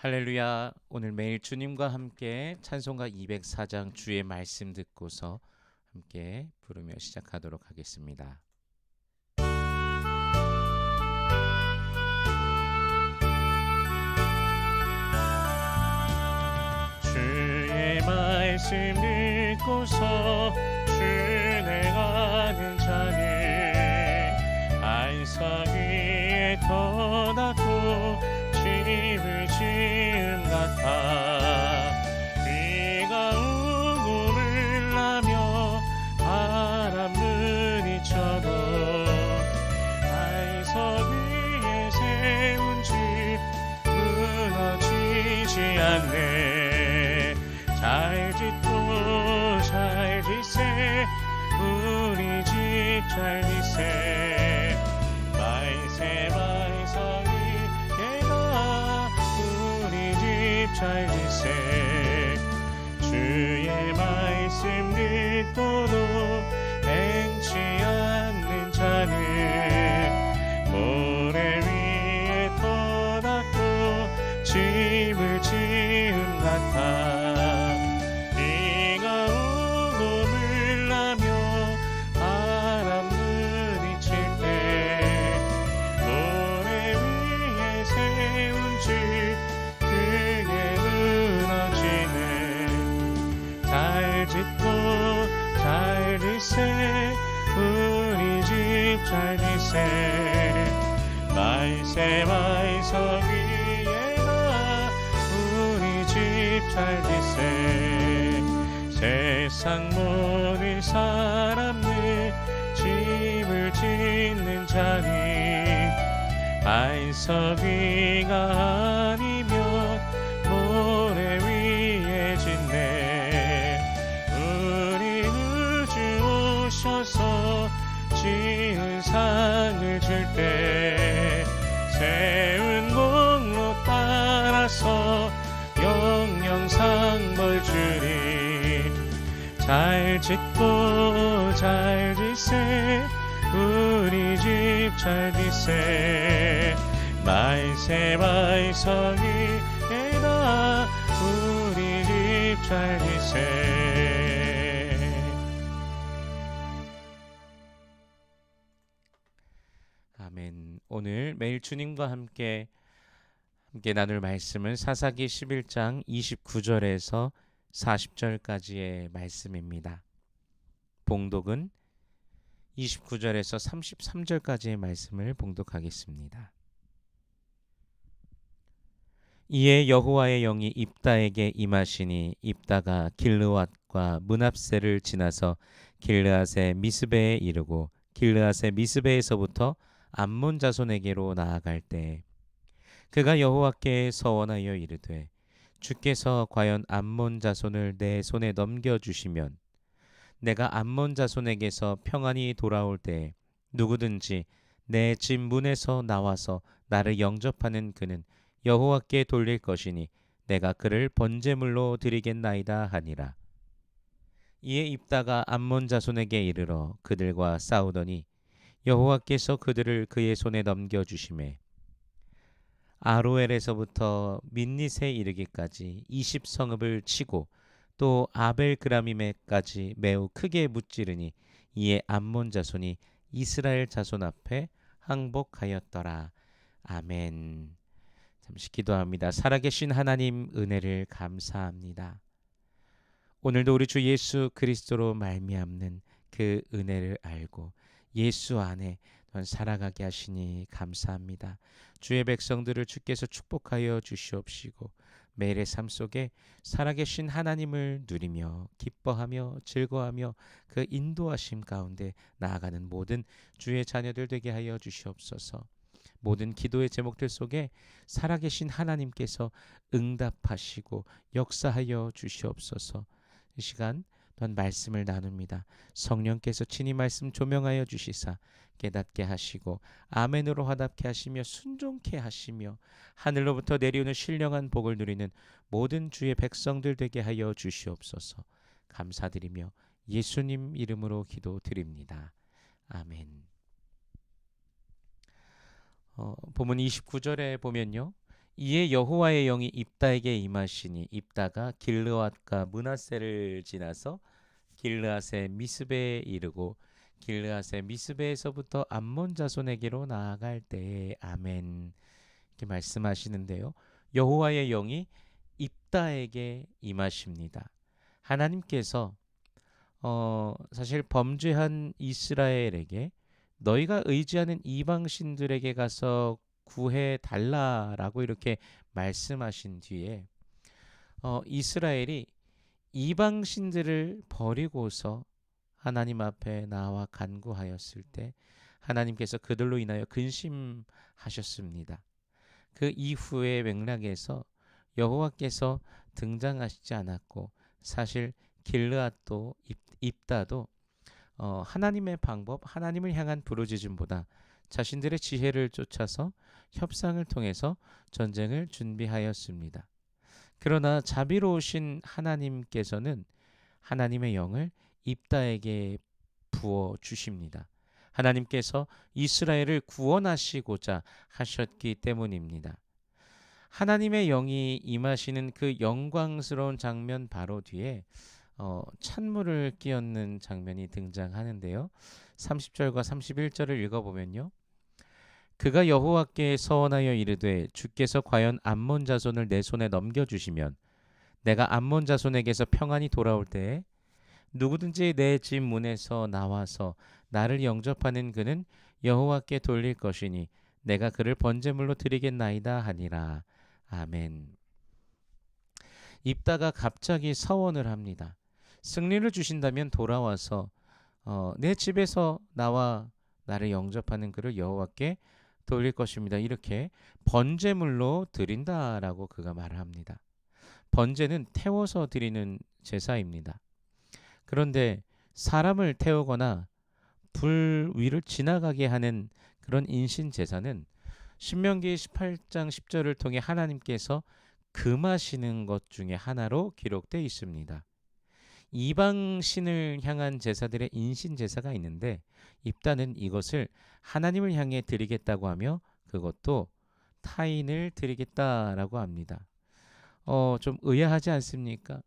할렐루야. 오늘 매일 주님과 함께 찬송가 204장 주의 말씀 듣고서 함께 부르며 시작하도록 하겠습니다. 주의 말씀 듣고서 준행하는 자는 안석 위에 터닫고 집을 지은 같아. 비가 우금을 나며 바람 부딪혀도 안석 위에 세운 집 무너지지 않네. 잘 짓고 잘 짓세 우리 집 잘 짓세. 말세 말서 위에다 우리 집 잘 짓세. 주의 말씀 듣고도 행치 않는 자는 모래 위에 터닫고 집을 지은 같아. 비가 우금을 나며 바람 부딪힐 때 모래 위에 세운 집 크게 무너지네. 잘 짓고 잘 짓세 우리 집 잘 짓세. 말세 말서 위에다 우리 집 잘 짓세. 세상 모든 사람들 집을 짓는 자니 안석 위가 아니면 모래 위에 짓네. 우리 구주 오셔서 지은 상을 줄 때 세운 공로 따라서 영영상 벌 주리. 잘 짓고 잘 짓세 우리 집 잘 짓세. 말세 말서 위에다 우리 집 잘 짓세. 아멘. 오늘 매일 주님과 함께 나눌 말씀은 사사기 11장 29절에서 40절까지의 말씀입니다. 봉독은 29절에서 33절까지의 말씀을 봉독하겠습니다. 이에 여호와의 영이 입다에게 임하시니 입다가 길르앗과 문합세를 지나서 길르앗의 미스베에 이르고 길르앗의 미스베에서부터 암몬 자손에게로 나아갈 때 그가 여호와께 서원하여 이르되 주께서 과연 암몬 자손을 내 손에 넘겨주시면 내가 암몬 자손에게서 평안히 돌아올 때 누구든지 내 집 문에서 나와서 나를 영접하는 그는 여호와께 돌릴 것이니 내가 그를 번제물로 드리겠나이다 하니라. 이에 입다가 암몬 자손에게 이르러 그들과 싸우더니 여호와께서 그들을 그의 손에 넘겨주시매 아로엘에서부터 민닛에 이르기까지 20성읍을 치고 또 아벨그라밈에까지 매우 크게 무찌르니 이에 암몬 자손이 이스라엘 자손 앞에 항복하였더라. 아멘. 잠시 기도합니다. 살아계신 하나님 은혜를 감사합니다. 오늘도 우리 주 예수 그리스도로 말미암는 그 은혜를 알고 예수 안에 살아가게 하시니 감사합니다. 주의 백성들을 주께서 축복하여 주시옵시고 매일의 삶 속에 살아계신 하나님을 누리며 기뻐하며 즐거워하며 그 인도하심 가운데 나아가는 모든 주의 자녀들 되게 하여 주시옵소서. 모든 기도의 제목들 속에 살아계신 하나님께서 응답하시고 역사하여 주시옵소서. 이 시간 또한 말씀을 나눕니다. 성령께서 친히 말씀 조명하여 주시사 깨닫게 하시고 아멘으로 화답케 하시며 순종케 하시며 하늘로부터 내려오는 신령한 복을 누리는 모든 주의 백성들 되게 하여 주시옵소서. 감사드리며 예수님 이름으로 기도드립니다. 아멘. 본문 29절에 보면요, 이에 여호와의 영이 입다에게 임하시니 입다가 길르앗과 므낫세를 지나서 길르앗의 미스베에 이르고 길르앗의 미스베에서부터 암몬 자손에게로 나아갈 때에 아멘 이렇게 말씀하시는데요. 여호와의 영이 입다에게 임하십니다. 하나님께서 사실 범죄한 이스라엘에게 너희가 의지하는 이방 신들에게 가서 구해 달라라고 이렇게 말씀하신 뒤에 이스라엘이 이방 신들을 버리고서 하나님 앞에 나와 간구하였을 때 하나님께서 그들로 인하여 근심하셨습니다. 그 이후의 맥락에서 여호와께서 등장하시지 않았고 사실 길르앗도 입다도 하나님의 방법, 하나님을 향한 부르짖음보다 자신들의 지혜를 쫓아서 협상을 통해서 전쟁을 준비하였습니다. 그러나 자비로우신 하나님께서는 하나님의 영을 입다에게 부어 주십니다. 하나님께서 이스라엘을 구원하시고자 하셨기 때문입니다. 하나님의 영이 임하시는 그 영광스러운 장면 바로 뒤에 찬물을 끼얹는 장면이 등장하는데요. 30절과 31절을 읽어보면요. 그가 여호와께 서원하여 이르되 주께서 과연 암몬 자손을 내 손에 넘겨주시면 내가 암몬 자손에게서 평안히 돌아올 때에 누구든지 내 집 문에서 나와서 나를 영접하는 그는 여호와께 돌릴 것이니 내가 그를 번제물로 드리겠나이다 하니라. 아멘. 입다가 갑자기 서원을 합니다. 승리를 주신다면 돌아와서 내 집에서 나와 나를 영접하는 그를 여호와께 돌릴 것입니다. 이렇게 번제물로 드린다라고 그가 말을 합니다. 번제는 태워서 드리는 제사입니다. 그런데 사람을 태우거나 불 위를 지나가게 하는 그런 인신 제사는 신명기 18장 10절을 통해 하나님께서 금하시는 것 중에 하나로 기록되어 있습니다. 이방 신을 향한 제사들의 인신 제사가 있는데 입다는 이것을 하나님을 향해 드리겠다고 하며 그것도 타인을 드리겠다라고 합니다. 좀 의아하지 않습니까?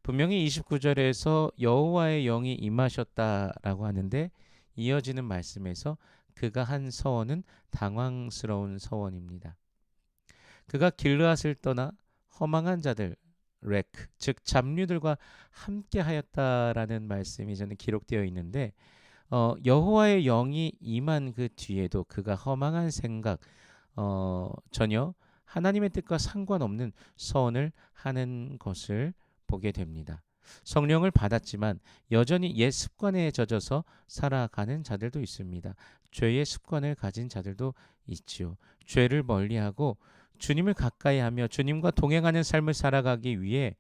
분명히 29절에서 여호와의 영이 임하셨다라고 하는데 이어지는 말씀에서 그가 한 서원은 당황스러운 서원입니다. 그가 길르앗을 떠나 허망한 자들 렉, 즉 잡류들과 함께 하였다라는 말씀이 저는 기록되어 있는데 여호와의 영이 임한 그 뒤에도 그가 허망한 생각 전혀 하나님의 뜻과 상관없는 서원을 하는 것을 보게 됩니다. 성령을 받았지만 여전히 옛 습관에 젖어서 살아가는 자들도 있습니다. 죄의 습관을 가진 자들도 있지요. 죄를 멀리하고 주님을 가까이하며 주님과 동행하는 삶을 살아가기 위해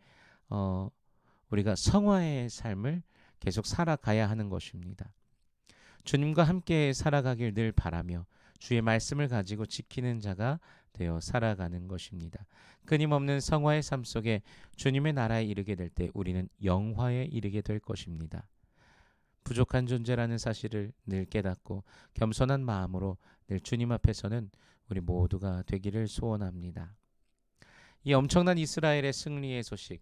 우리가 성화의 삶을 계속 살아가야 하는 것입니다. 주님과 함께 살아가길 늘 바라며 주의 말씀을 가지고 지키는 자가 되어 살아가는 것입니다. 끊임없는 성화의 삶 속에 주님의 나라에 이르게 될 때 우리는 영화에 이르게 될 것입니다. 부족한 존재라는 사실을 늘 깨닫고 겸손한 마음으로 늘 주님 앞에서는 우리 모두가 되기를 소원합니다. 이 엄청난 이스라엘의 승리의 소식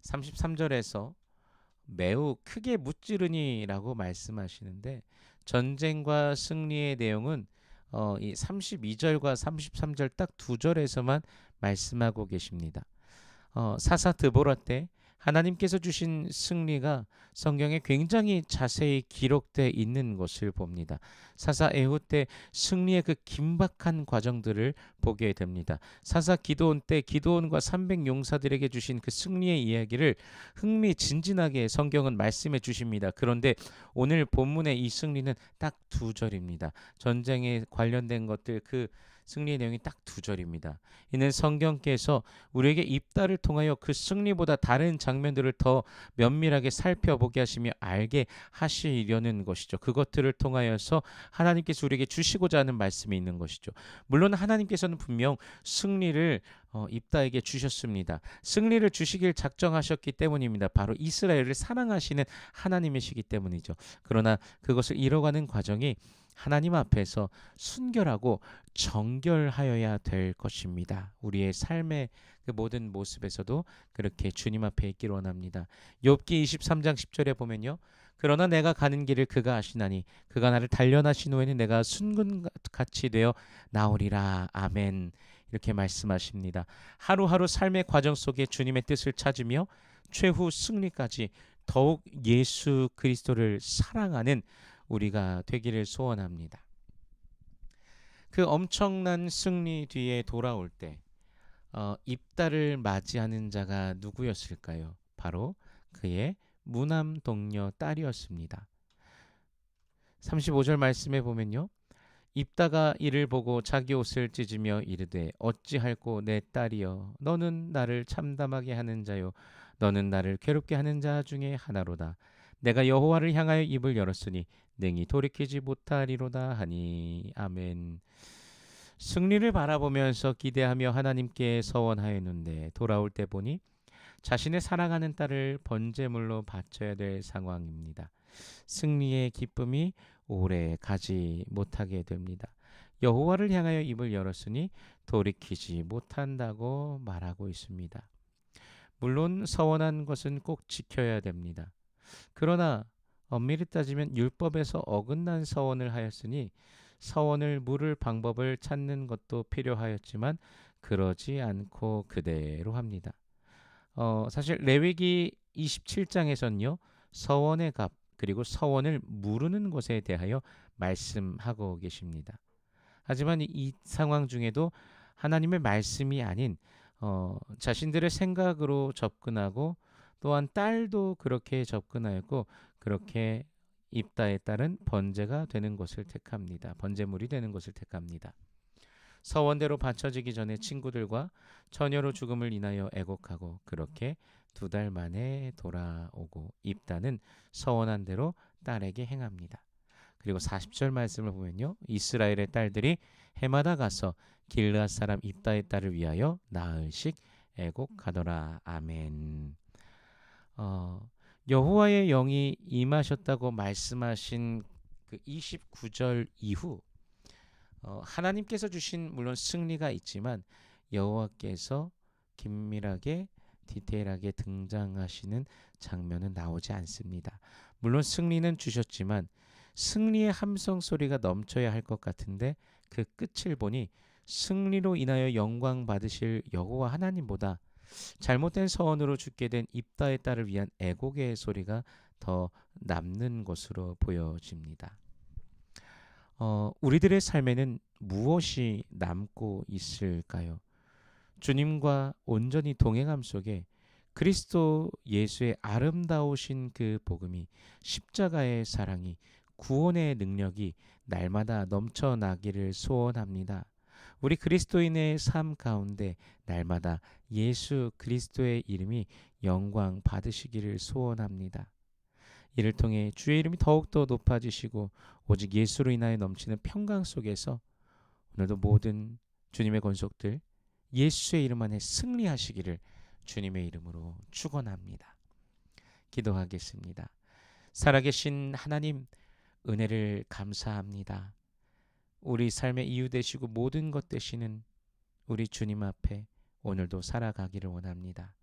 33절에서 매우 크게 무찌르니라고 말씀하시는데 전쟁과 승리의 내용은 이 32절과 33절 딱 두 절에서만 말씀하고 계십니다. 사사 드보라 때 하나님께서 주신 승리가 성경에 굉장히 자세히 기록되어 있는 것을 봅니다. 사사 에훗 때 승리의 그 긴박한 과정들을 보게 됩니다. 사사 기드온 때 기드온과 300용사들에게 주신 그 승리의 이야기를 흥미진진하게 성경은 말씀해 주십니다. 그런데 오늘 본문의 이 승리는 딱 두 절입니다. 전쟁에 관련된 것들 그 승리의 내용이 딱 두 절입니다. 이는 성경께서 우리에게 입다를 통하여 그 승리보다 다른 장면들을 더 면밀하게 살펴보게 하시며 알게 하시려는 것이죠. 그것들을 통하여서 하나님께서 우리에게 주시고자 하는 말씀이 있는 것이죠. 물론 하나님께서는 분명 승리를 입다에게 주셨습니다. 승리를 주시길 작정하셨기 때문입니다. 바로 이스라엘을 사랑하시는 하나님이시기 때문이죠. 그러나 그것을 이뤄가는 과정이 하나님 앞에서 순결하고 정결하여야 될 것입니다. 우리의 삶의 그 모든 모습에서도 그렇게 주님 앞에 있기를 원합니다. 욥기 23장 10절에 보면요. 그러나 내가 가는 길을 그가 아시나니 그가 나를 단련하신 후에는 내가 순금같이 되어 나오리라. 아멘. 이렇게 말씀하십니다. 하루하루 삶의 과정 속에 주님의 뜻을 찾으며 최후 승리까지 더욱 예수 그리스도를 사랑하는 우리가 되기를 소원합니다. 그 엄청난 승리 뒤에 돌아올 때 입다를 맞이하는 자가 누구였을까요? 바로 그의 무남 동료 딸이었습니다. 35절 말씀에 보면요. 입다가 이를 보고 자기 옷을 찢으며 이르되 어찌할꼬 내 딸이여 너는 나를 참담하게 하는 자요 너는 나를 괴롭게 하는 자 중에 하나로다. 내가 여호와를 향하여 입을 열었으니 능히 돌이키지 못하리로다 하니. 아멘. 승리를 바라보면서 기대하며 하나님께 서원하였는데 돌아올 때 보니 자신의 사랑하는 딸을 번제물로 바쳐야 될 상황입니다. 승리의 기쁨이 오래 가지 못하게 됩니다. 여호와를 향하여 입을 열었으니 돌이키지 못한다고 말하고 있습니다. 물론 서원한 것은 꼭 지켜야 됩니다. 그러나 엄밀히 따지면 율법에서 어긋난 서원을 하였으니 서원을 물을 방법을 찾는 것도 필요하였지만 그러지 않고 그대로 합니다. 사실 레위기 27장에서는요. 서원의 값 그리고 서원을 무르는 것에 대하여 말씀하고 계십니다. 하지만 이 상황 중에도 하나님의 말씀이 아닌 자신들의 생각으로 접근하고 또한 딸도 그렇게 접근하였고 그렇게 입다에 따른 번제가 되는 것을 택합니다. 번제물이 되는 것을 택합니다. 서원대로 바쳐지기 전에 친구들과 처녀로 죽음을 인하여 애곡하고 그렇게 2달 만에 돌아오고 입다는 서원한 대로 딸에게 행합니다. 그리고 40절 말씀을 보면요. 이스라엘의 딸들이 해마다 가서 길르앗 사람 입다의 딸을 위하여 나흘씩 애곡하더라. 아멘. 여호와의 영이 임하셨다고 말씀하신 그 29절 이후 하나님께서 주신 물론 승리가 있지만 여호와께서 긴밀하게 디테일하게 등장하시는 장면은 나오지 않습니다. 물론 승리는 주셨지만 승리의 함성 소리가 넘쳐야 할 것 같은데 그 끝을 보니 승리로 인하여 영광 받으실 여호와 하나님보다 잘못된 서원으로 죽게 된 입다의 딸을 위한 애곡의 소리가 더 남는 것으로 보여집니다. 우리들의 삶에는 무엇이 남고 있을까요? 주님과 온전히 동행함 속에 그리스도 예수의 아름다우신 그 복음이 십자가의 사랑이 구원의 능력이 날마다 넘쳐나기를 소원합니다. 우리 그리스도인의 삶 가운데 날마다 예수 그리스도의 이름이 영광 받으시기를 소원합니다. 이를 통해 주의 이름이 더욱더 높아지시고 오직 예수로 인하여 넘치는 평강 속에서 오늘도 모든 주님의 권속들 예수의 이름 안에 승리하시기를 주님의 이름으로 축원합니다. 기도하겠습니다. 살아계신 하나님 은혜를 감사합니다. 우리 삶의 이유 되시고 모든 것 되시는 우리 주님 앞에 오늘도 살아가기를 원합니다.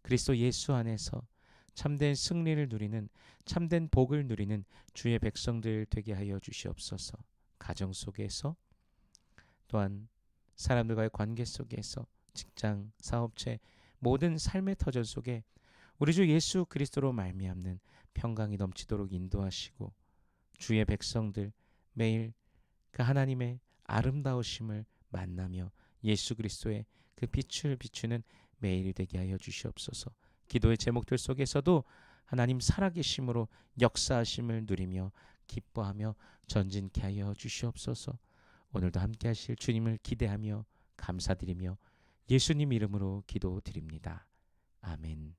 그리스도 예수 안에서 참된 승리를 누리는 참된 복을 누리는 주의 백성들 되게 하여 주시옵소서. 가정 속에서 또한 사람들과의 관계 속에서 직장, 사업체 모든 삶의 터전 속에 우리 주 예수 그리스도로 말미암는 평강이 넘치도록 인도하시고 주의 백성들 매일 그 하나님의 아름다우심을 만나며 예수 그리스도의 그 빛을 비추는 매일이 되게 하여 주시옵소서. 기도의 제목들 속에서도 하나님 살아계심으로 역사하심을 누리며 기뻐하며 전진케 하여 주시옵소서. 오늘도 함께 하실 주님을 기대하며 감사드리며 예수님 이름으로 기도드립니다. 아멘.